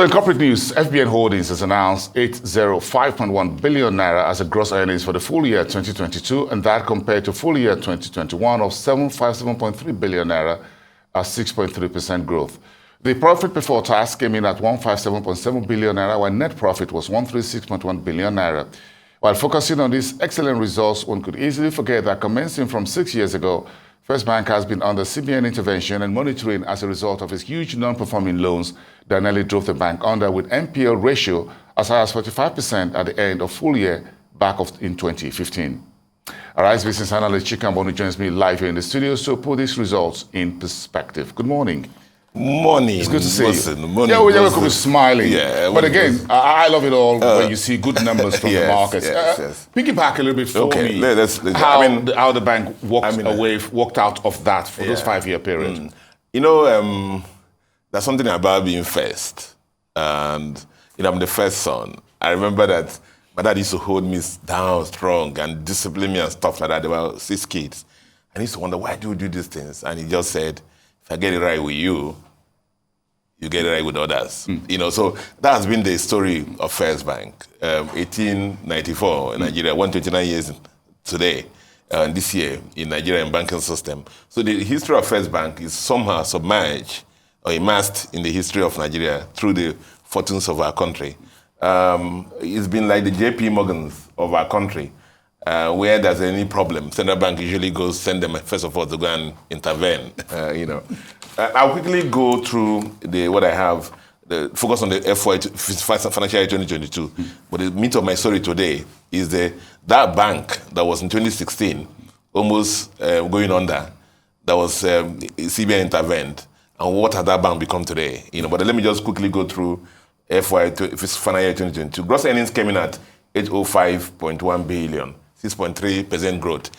So in corporate news, FBN Holdings has announced 805.1 billion naira as a gross earnings for the full year 2022, and that compared to full year 2021 of 757.3 billion naira, a 6.3% growth. The profit before tax came in at 157.7 billion naira, while net profit was 136.1 billion naira. While focusing on these excellent results, one could easily forget that commencing from 6 years ago, First Bank has been under CBN intervention and monitoring as a result of its huge non-performing loans that nearly drove the bank under, with NPL ratio as high as 45% at the end of full year back in 2015. Our ICE business analyst Chika Mbonu joins me live here in the studio to put these results in perspective. Good morning. Morning. It's good to see you. Morning. Yeah, we could be smiling. Yeah, but again, I love it all when you see good numbers from the markets. Yes. Piggyback a little bit for me. Let's how the bank walked out of that for those 5-year period. You know, there's something about being first. And, I'm the first son. I remember that my dad used to hold me down strong and discipline me and stuff like that. There were 6 kids. And I used to wonder, why do you do these things? And he just said, if I get it right with you, you get it right with others. So that has been the story of First Bank. 1894 in Nigeria, 129 years today, this year in Nigerian banking system. So the history of First Bank is somehow submerged or immersed in the history of Nigeria through the fortunes of our country. It's been like the JP Morgans of our country. Where there's any problem, Central Bank usually goes send them first of all to go and intervene. I'll quickly go through what I have. The focus on the financial year 2022. But the meat of my story today is that bank that was in 2016 almost going under. That was CBN intervened, and what has that bank become today? But let me just quickly go through financial year 2022. Gross earnings came in at 805.1 billion. 6.3% growth.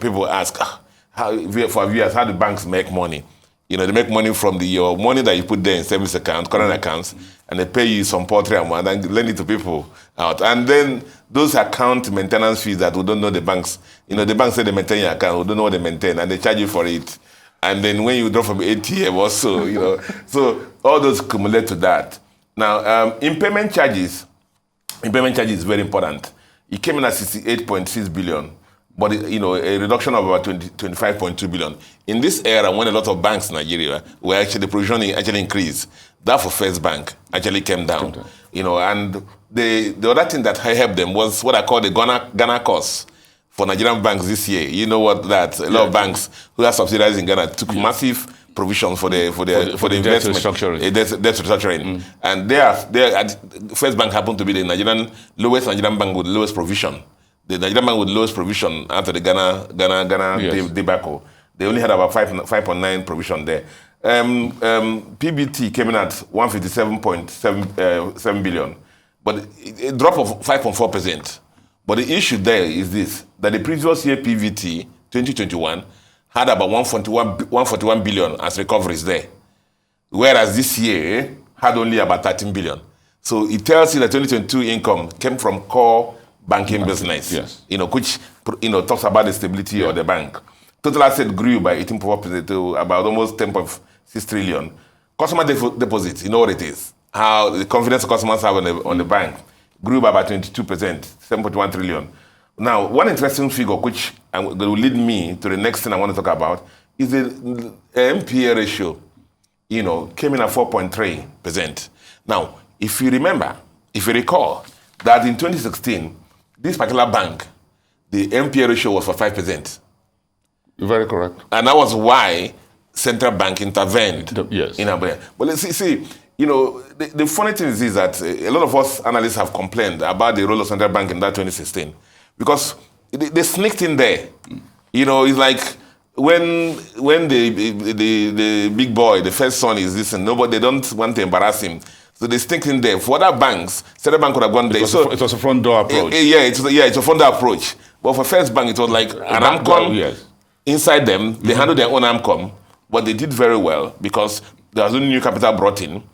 People ask, for viewers, how do banks make money? They make money from your money that you put there in savings account, current accounts, and they pay you some paltry amount and lend it to people out. And then those account maintenance fees that we don't know the banks, the banks say they maintain your account, we don't know what they maintain, and they charge you for it. And then when you draw from ATM also, so all those accumulate to that. Now, payment charges is very important. It came in at 68.6 billion, but a reduction of about 25.2 billion. In this era, when a lot of banks in Nigeria were the provisioning actually increased, that for First Bank actually came down. And the other thing that helped them was what I call the Ghana cost for Nigerian banks this year. A lot of banks who have subsidiaries in Ghana took massive provision for the investment, debt restructuring, and First Bank happened to be the lowest Nigerian bank with the lowest provision. The Nigerian bank with the lowest provision after the Ghana debacle. They only had about 5.9 provision there. PBT came in at 157.7 billion, but a drop of 5.4%. But the issue there is this: that the previous year PBT 2021. Had about 141 billion as recoveries there, whereas this year had only about 13 billion. So it tells you that 2022 income came from core banking business, which talks about the stability of the bank. Total asset grew by 18.4% to about almost 10.6 trillion. Customer deposits, you know what it is? How the confidence customers have on the bank grew by about 22%, 7.1 trillion. Now, one interesting figure which will lead me to the next thing I want to talk about is the NPL ratio, came in at 4.3%. Now, if you recall, that in 2016, this particular bank, the NPL ratio was for 5%. Very correct. And that was why Central Bank intervened in Aberdeen. But let's see, the funny thing is that a lot of us analysts have complained about the role of Central Bank in that 2016. Because they sneaked in there. It's like when the big boy, the first son is this, and they don't want to embarrass him. So they sneaked in there. For other banks, Central Bank could have gone there. It was a front door approach. It's a front door approach. But for First Bank, it was like an AMCOM. Inside them, they handled their own AMCOM, but they did very well because there was no new capital brought in.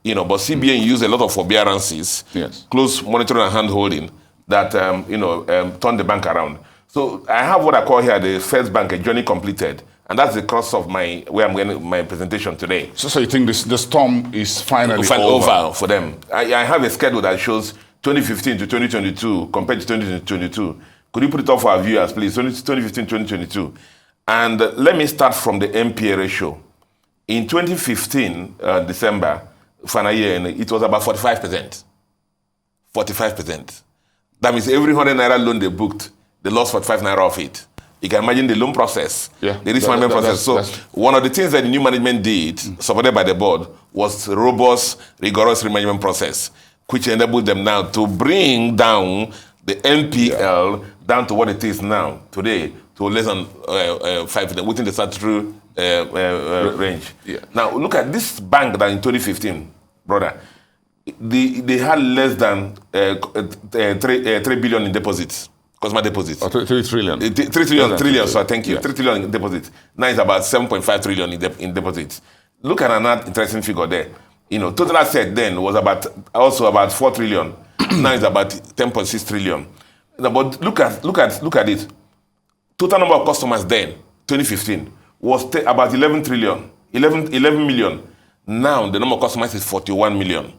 But CBN used a lot of forbearances, close monitoring and hand-holding, that turned the bank around. So I have what I call here the First Bank, a journey completed, And that's the crux of where I'm going my presentation today. So you think the storm is finally over for them? I have a schedule that shows 2015 to 2022 compared to 2022. Could you put it up for our viewers, please? 2015, 2022. And let me start from the NPA ratio. In 2015, December, final year, it was about 45%. 45%. That means every 100 naira loan they booked, they lost 45 naira of it. You can imagine the loan process, the risk management process. So one of the things that the new management did, supported by the board, was robust, rigorous risk management process, which enabled them now to bring down the NPL down to what it is now, today, to less than 5%, within the statutory range. Yeah. Now, look at this bank that in 2015, brother, they had less than 3 billion in deposits. Customer deposits. 3 trillion. 3 trillion, so thank you. Yeah. 3 trillion in deposits. Now it's about 7.5 trillion in deposits. Look at another interesting figure there. Total asset then was about 4 trillion. Now it's about 10.6 trillion. But look at it. Total number of customers then, 2015, was about 11 million. Now the number of customers is 41 million.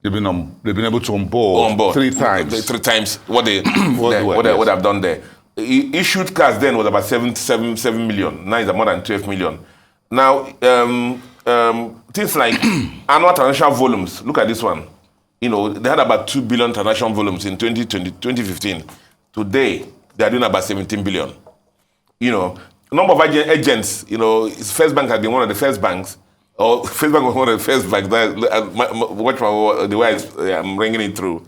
They've been able to onboard 3 times. 3 times what they what have done there. Issued cards then was about 7 million. Now it's more than 12 million. Now things like annual transaction volumes. Look at this one. They had about 2 billion transaction volumes in 2015. Today they are doing about 17 billion. Number of agents. First Bank has been one of the first banks. First Bank was one of the first banks watch the way I'm bringing it through.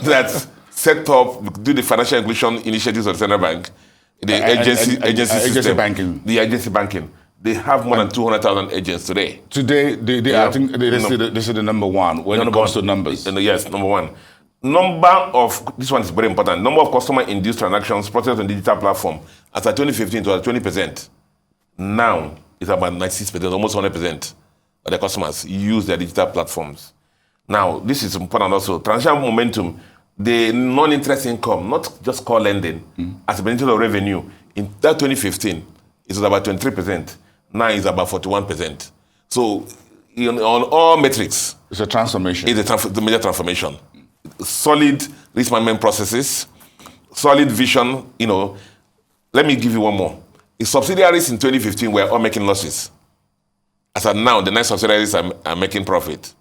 That set up, do the financial inclusion initiatives of the central bank, the agency banking. The agency banking. They have more than 200,000 agents today. Today, I think they say the number one when it comes to numbers. Yes, number one. This one is very important. Number of customer-induced transactions processed on digital platform. As at 2015, it was 20%. Now, it's about 96%, almost 100% of the customers use their digital platforms. Now, this is important also. Transaction momentum, the non-interest income, not just core lending, as a percentage of revenue, in that 2015, it was about 23%. Now it's about 41%. So, on all metrics, it's a transformation. It's a major transformation. Solid risk management processes, solid vision. Let me give you one more. The subsidiaries in 2015 were all making losses. As of now, the next subsidiaries are making profit.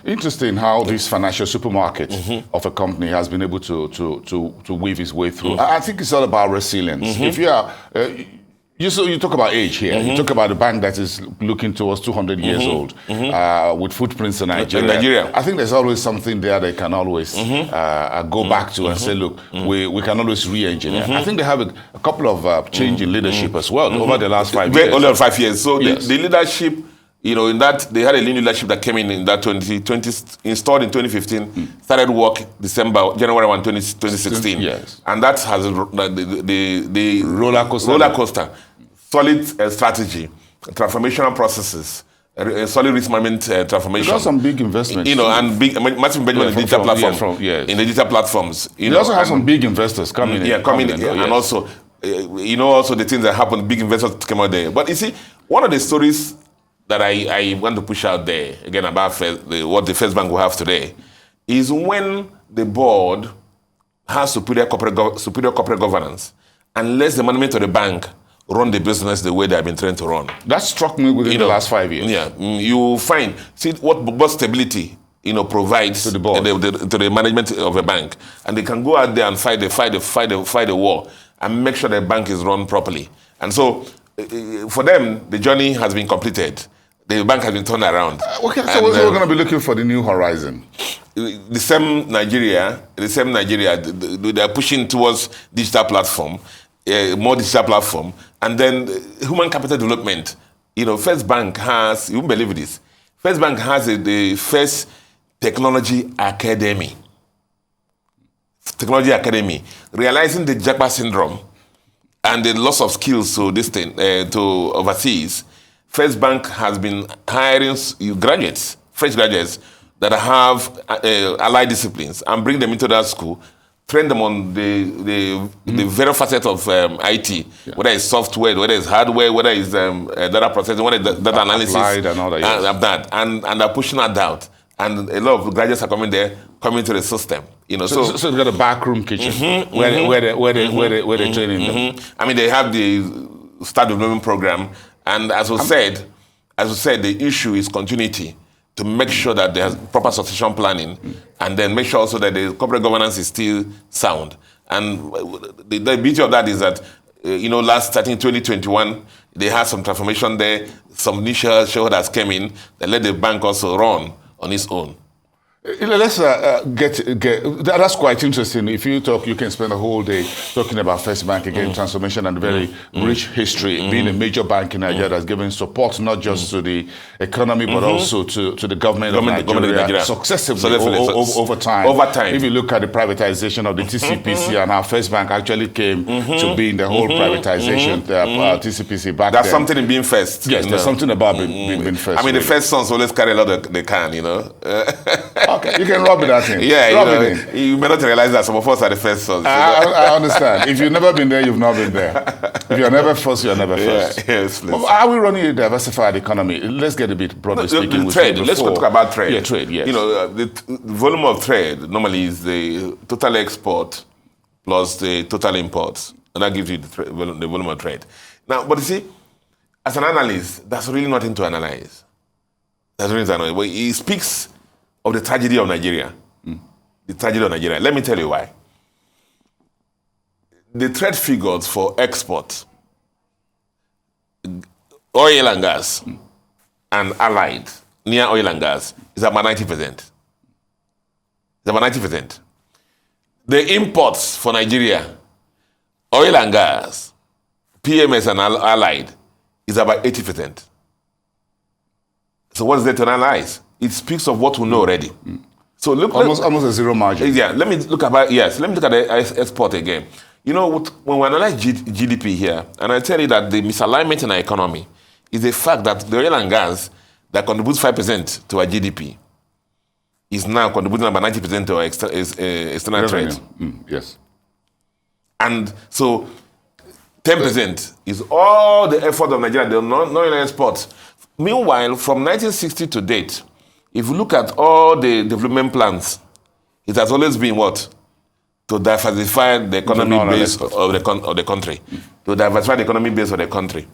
Interesting how this financial supermarket of a company has been able to weave its way through. I think it's all about resilience. If you are, you talk about age here. You talk about a bank that is looking towards 200 years old with footprints in Nigeria. I think there's always something there they can always go back to and say, look, we can always re-engineer. I think they have a couple of change in leadership as well over the last 5 years. Only 5 years. So the leadership, in that they had a new leadership that came in that 2020 installed in 2015, started work January 1, 2016. Yes. And that has the roller coaster. Solid strategy, transformational processes, solid risk management transformation. There's some big investments. And massive investment in digital platforms. In the digital platforms. You also have some big investors coming in. And also, also the things that happen, big investors came out there. But you see, one of the stories that I want to push out there, again, about what the First Bank will have today, is when the board has superior corporate governance and lets the management of the bank run the business the way they have been trained to run. That struck me within the last 5 years. Yeah, you find, see what board stability, provides to the board, to the management of a bank, and they can go out there and fight the war and make sure the bank is run properly. And so, for them, the journey has been completed. The bank has been turned around. So we're going to be looking for the new horizon. The same Nigeria, they are pushing towards digital platform. More digital platform, and then human capital development. First Bank has, you won't believe this, First Bank has the first technology academy. Realizing the Japa syndrome and the loss of skills to overseas. First Bank has been hiring fresh graduates that have allied disciplines and bring them into that school, train them on the various facets of IT, whether it's software, whether it's hardware, whether it's data processing, whether it's data analysis, and all that, and they're pushing that out. And a lot of graduates are coming to the system. So they've got a backroom kitchen where they're training them. I mean, they have the staff development program, and as we said, the issue is continuity, to make sure that there's proper succession planning, and then make sure also that the corporate governance is still sound. And the beauty of that is that, starting 2021, they had some transformation there. Some initial shareholders came in that let the bank also run on its own. Let's that's quite interesting. If you talk, you can spend a whole day talking about First Bank again, transformation and very rich history, being a major bank in Nigeria that's giving support not just to the economy but also to the government of Nigeria successively over time. If you look at the privatization of the TCPC and how First Bank actually came to be in the whole privatization, TCPC back That's then. something in being first. Yes, there's something about being first. I mean, the first sons always carry a lot of the can, Okay, you can rub it at him. Yeah, you may not realize that some of us are the first sons. I understand. If you've never been there, you've not been there. If you're never first, you're never first. Yes, please. Are we running a diversified economy? Let's get a bit broadly speaking. Trade. Let's talk about trade. Yeah, trade, yes. The volume of trade normally is the total export plus the total imports. And that gives you the volume of trade. Now, but you see, as an analyst, that's really nothing to analyze. It speaks of the tragedy of Nigeria. The tragedy of Nigeria. Let me tell you why. The trade figures for export, oil and gas, and allied, near oil and gas, is about 90%. It's about 90%. The imports for Nigeria, oil and gas, PMS and allied, is about 80%. So what is there to analyze? It speaks of what we know already. So look, almost a zero margin. Yeah, let me look at the export again. When we analyze GDP here, and I tell you that the misalignment in our economy is the fact that the oil and gas that contributes 5% to our GDP is now contributing about 90% to our external trade. Yes. And so 10% is all the effort of Nigeria, the non-oil exports. Meanwhile, from 1960 to date, if you look at all the development plans, it has always been what? To diversify the economy base of the country. To diversify the economy base of the country.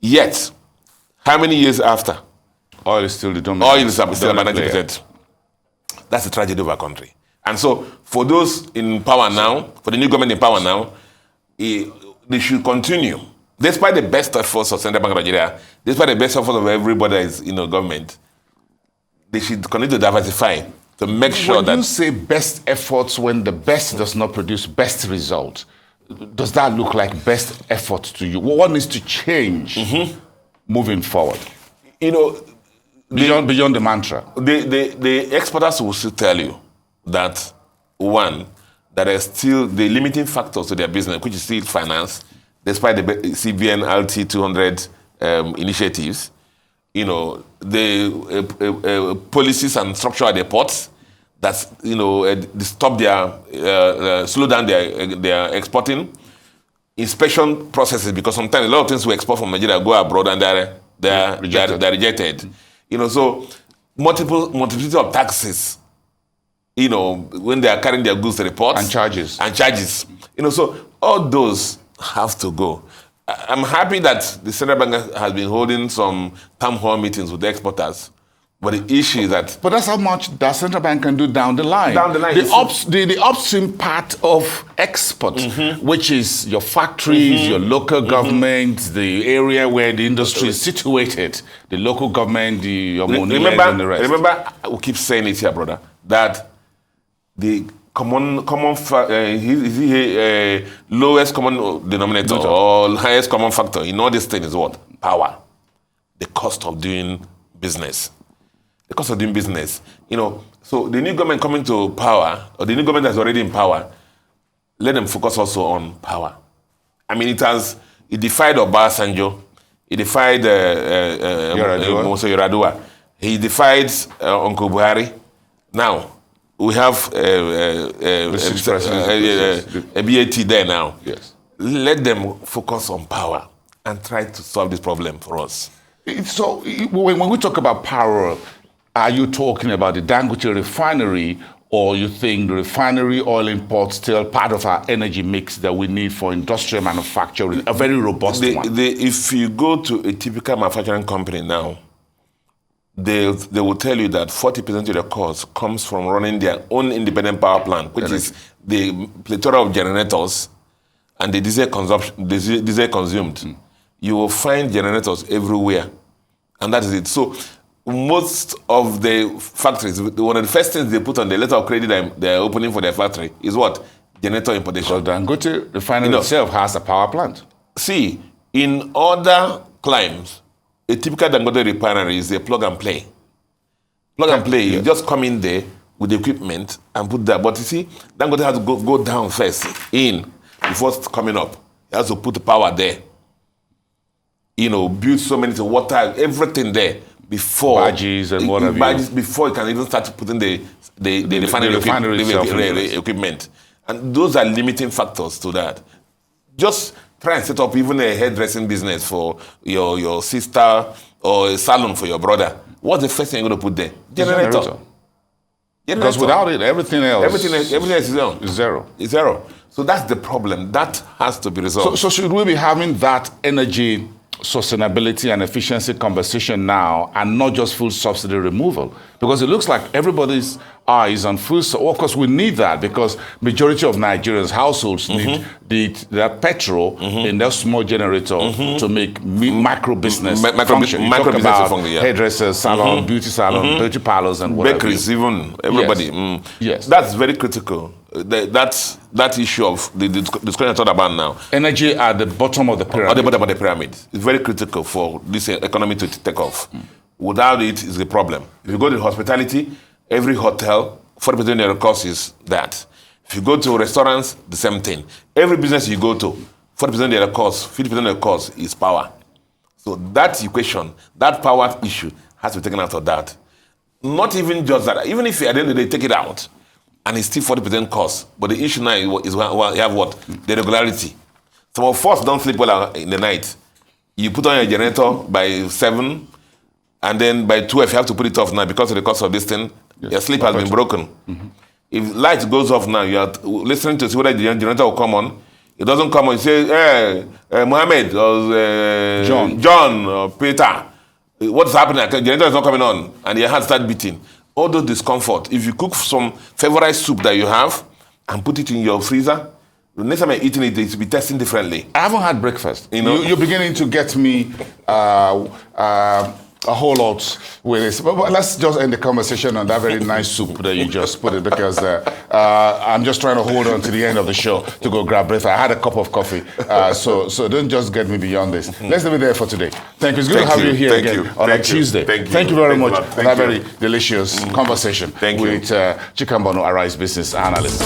Yet, how many years after? Oil is still the dominant. Oil is still about 90%. That's the tragedy of our country. And so, for those in power now, for the new government in power now, they should continue. Despite the best efforts of Central Bank of Nigeria, despite the best efforts of everybody that is in the government, they should continue to diversify to make sure that... When you say best efforts when the best does not produce best result, does that look like best effort to you? What needs to change moving forward? Beyond the mantra. The experts will still tell you that, one, there are still the limiting factors to their business, which is still finance, despite the CBN LT 200 initiatives. The policies and structure at the ports that stop slow down their exporting, inspection processes, because sometimes a lot of things we export from Nigeria go abroad and they're rejected. So multiplicity of taxes. When they are carrying their goods to the ports and charges. So all those have to go. I'm happy that the Central Bank has been holding some town hall meetings with the exporters, but the issue is that... But that's how much the Central Bank can do down the line. The upstream part of export, which is your factories, your local government, the area where the industry is situated, the local government, your money and the rest. Remember, we keep saying it here, brother, that the lowest common denominator or highest common factor in all these things is what? Power. The cost of doing business. The cost of doing business. So the new government coming to power, or the new government that's already in power, let them focus also on power. I mean, it defied Obasanjo. It defied Musa Yar'Adua. He defied Uncle Buhari. Now, we have a BAT there now. Yes. Let them focus on power and try to solve this problem for us. So when we talk about power, are you talking about the Dangote refinery, or you think the refinery oil import still part of our energy mix that we need for industrial manufacturing, a very robust one? If you go to a typical manufacturing company now, they will tell you that 40% of the cost comes from running their own independent power plant, which is the plethora of generators and the diesel consumed. You will find generators everywhere, and that is it. So most of the factories, one of the first things they put on the letter of credit they're opening for their factory is what? Generator importation. So Dangote refinery itself has a power plant. See, in other climes, a typical Dangote refinery is a plug and play. Plug and play, you just come in there with the equipment and put that. But you see, Dangote has to go down first, before coming up. He has to put the power there. Build so many things, water, everything there before. Badges and whatever. Badges before you can even start putting the refinery equipment. And those are limiting factors to that. Just try and set up even a hairdressing business for your sister or a salon for your brother. What's the first thing you're going to put there? Generator. Because without it, everything else is zero. Is zero. So that's the problem. That has to be resolved. So should we be having that energy sustainability and efficiency conversation now, and not just full subsidy removal? Because it looks like everybody's eyes on full. Of course, we need that because majority of Nigerians' households need that petrol in their small generator to make micro business function. Micro business function, hairdressers, salon, beauty salon, beauty parlors, and whatever. Bakeries, even everybody. Yes. Yes, that's very critical. That issue of the discussion I talked about now. Energy at the bottom of the pyramid. At the bottom of the pyramid. It's very critical for this economy to take off. Without it, it's a problem. If you go to hospitality, every hotel, 40% of the cost is that. If you go to restaurants, the same thing. Every business you go to, 40% of the cost, 50% of the cost is power. So that equation, that power issue has to be taken out of that. Not even just that. Even if at the end of the day, take it out, and it's still 40% cost. But the issue now is you have what? The regularity. Some of us don't sleep well in the night. You put on your generator by 7, and then by 12 you have to put it off now because of the cost of this thing. Your sleep has been broken. If light goes off now, you are listening to see whether the generator will come on. It doesn't come on. You say, hey, Mohammed, or John, or Peter, what's happening? The generator is not coming on, and your heart starts beating. All those discomfort. If you cook some favorite soup that you have and put it in your freezer, the next time you're eating it, it will be tasting differently. I haven't had breakfast. You're beginning to get me a whole lot with this. But let's just end the conversation on that very nice soup that you just put it, because I'm just trying to hold on to the end of the show to go grab breakfast. I had a cup of coffee, so don't just get me beyond this. Let's leave it there for today. Thank you. It's good to have you here again on a Tuesday. Thank you very much for that very delicious conversation with Chika Mbonu, Arise Business Analyst.